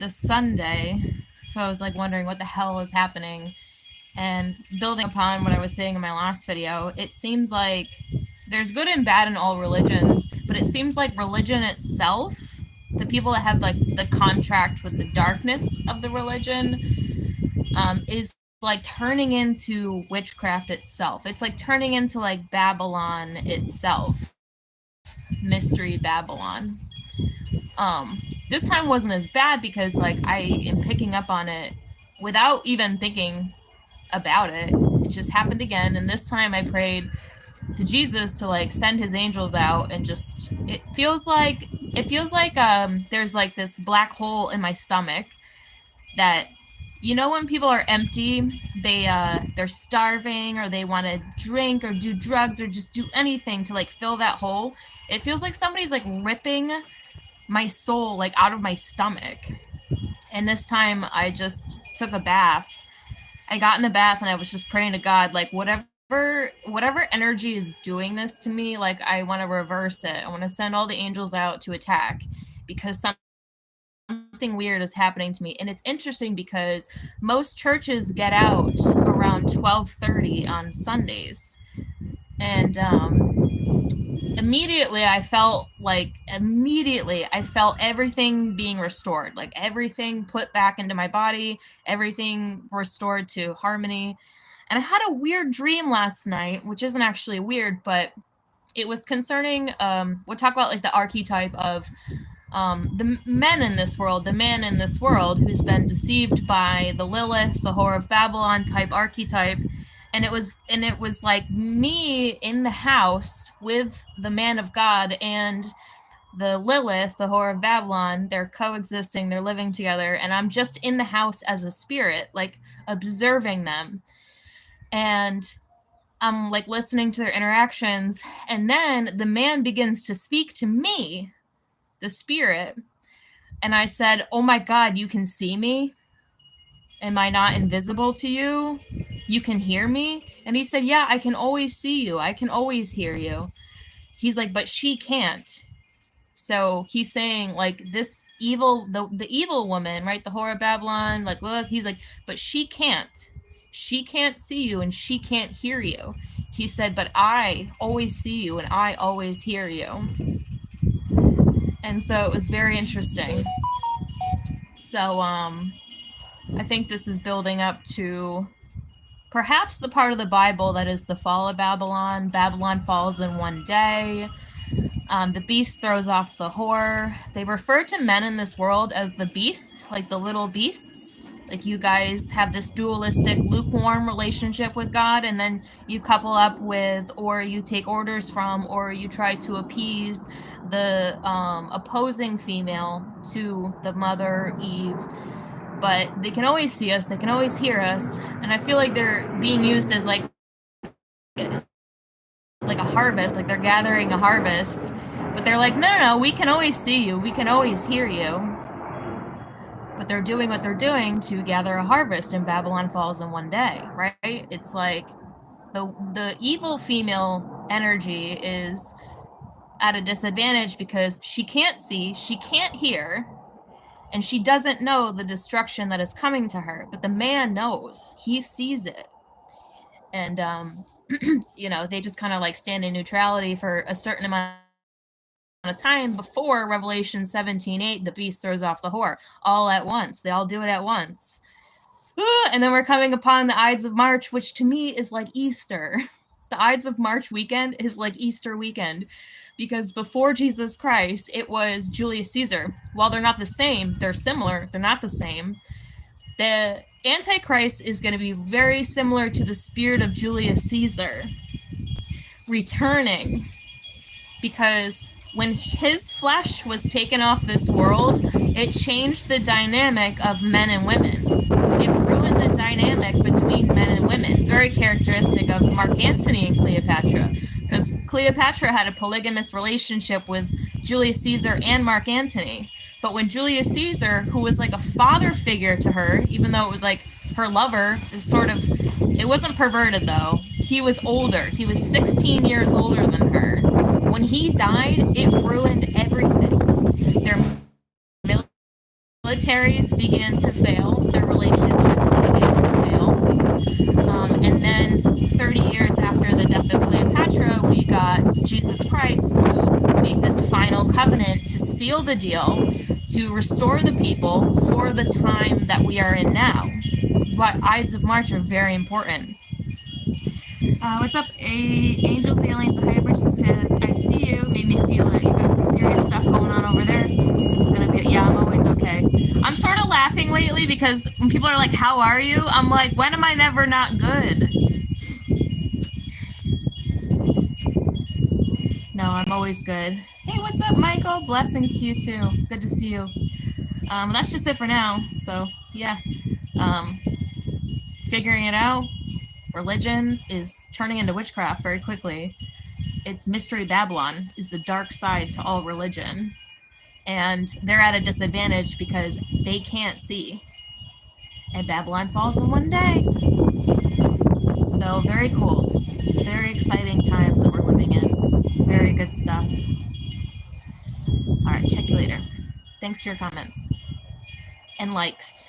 this Sunday, so I was like wondering what the hell is happening. And building upon what I was saying in my last video, it seems like there's good and bad in all religions, but it seems like religion itself, the people that have like the contract with the darkness of the religion, is like turning into witchcraft itself. It's like turning into like Babylon itself, Mystery Babylon. This time wasn't as bad because like I am picking up on it without even thinking about it. It just happened again, and this time I prayed to Jesus to like send his angels out, and just it feels like there's like this black hole in my stomach that, you know, when people are empty, they're starving, or they want to drink or do drugs or just do anything to like fill that hole. It feels like somebody's like ripping my soul like out of my stomach. And this time I just took a bath. I got in the bath and I was just praying to God, like whatever energy is doing this to me, like I want to reverse it. I want to send all the angels out to attack, because something weird is happening to me. And it's interesting because most churches get out around 12:30 on Sundays. And immediately I felt everything being restored, like everything put back into my body, everything restored to harmony. And I had a weird dream last night, which isn't actually weird, but it was concerning, we'll talk about like the archetype of the man in this world who's been deceived by the Lilith, the Whore of Babylon type archetype. And it was like me in the house with the man of God and the Lilith, the Whore of Babylon. They're coexisting, they're living together, and I'm just in the house as a spirit, like observing them. And I'm like listening to their interactions, and then the man begins to speak to me, the spirit. And I said, "Oh my God, you can see me? Am I not invisible to you? You can hear me?" And he said, "Yeah, I can always see you. I can always hear you." He's like, "But she can't." So he's saying like this evil, the evil woman, right? The Whore of Babylon, like, look, he's like, "But she can't. She can't see you and she can't hear you." He said, "But I always see you and I always hear you." And so it was very interesting. So I think this is building up to perhaps the part of the Bible that is the fall of Babylon. Babylon falls in one day. The beast throws off the whore. They refer to men in this world as the beast, like the little beasts. Like you guys have this dualistic, lukewarm relationship with God, and then you couple up with, or you take orders from, or you try to appease the opposing female to the mother, Eve. But they can always see us, they can always hear us, and I feel like they're being used as like a harvest, like they're gathering a harvest, but they're like, no, we can always see you, we can always hear you. But they're doing what they're doing to gather a harvest, and Babylon falls in one day, right? It's like the evil female energy is at a disadvantage because she can't see, she can't hear, and she doesn't know the destruction that is coming to her. But the man knows, he sees it. And you know, they just kind of like stand in neutrality for a certain amount of time before Revelation 17:8, the beast throws off the whore all at once. They all do it at once. And then we're coming upon the Ides of March, which to me is like Easter. The Ides of March weekend is like Easter weekend, because before Jesus Christ, it was Julius Caesar. While they're not the same, they're similar, they're not the same. The Antichrist is going to be very similar to the spirit of Julius Caesar returning, because when his flesh was taken off this world, it changed the dynamic of men and women. It ruined the dynamic between men and women. Very characteristic of Mark Antony and Cleopatra, because Cleopatra had a polygamous relationship with Julius Caesar and Mark Antony. But when Julius Caesar, who was like a father figure to her, even though it was like her lover, it wasn't perverted though. He was older. He was 16 years older than her. When he died, it ruined everything. Their militaries began to fail, their relationships began to fail. And then 30 years after the death of Cleopatra, we got Jesus Christ to make this final covenant to seal the deal, to restore the people for the time that we are in now. This is why Ides of March are very important. What's up, Angels, Aliens, and Hybrid says, I see you. Made me feel that you got some serious stuff going on over there. It's gonna be, yeah, I'm always okay. I'm sort of laughing lately because when people are like, how are you? I'm like, when am I never not good? No, I'm always good. Hey, what's up, Michael? Blessings to you too. Good to see you. That's just it for now. So yeah, figuring it out. Religion is turning into witchcraft very quickly. It's Mystery Babylon is the dark side to all religion. And they're at a disadvantage because they can't see. And Babylon falls in one day. So very cool. Very exciting times that we're living in. Very good stuff. All right, check you later. Thanks for your comments and likes.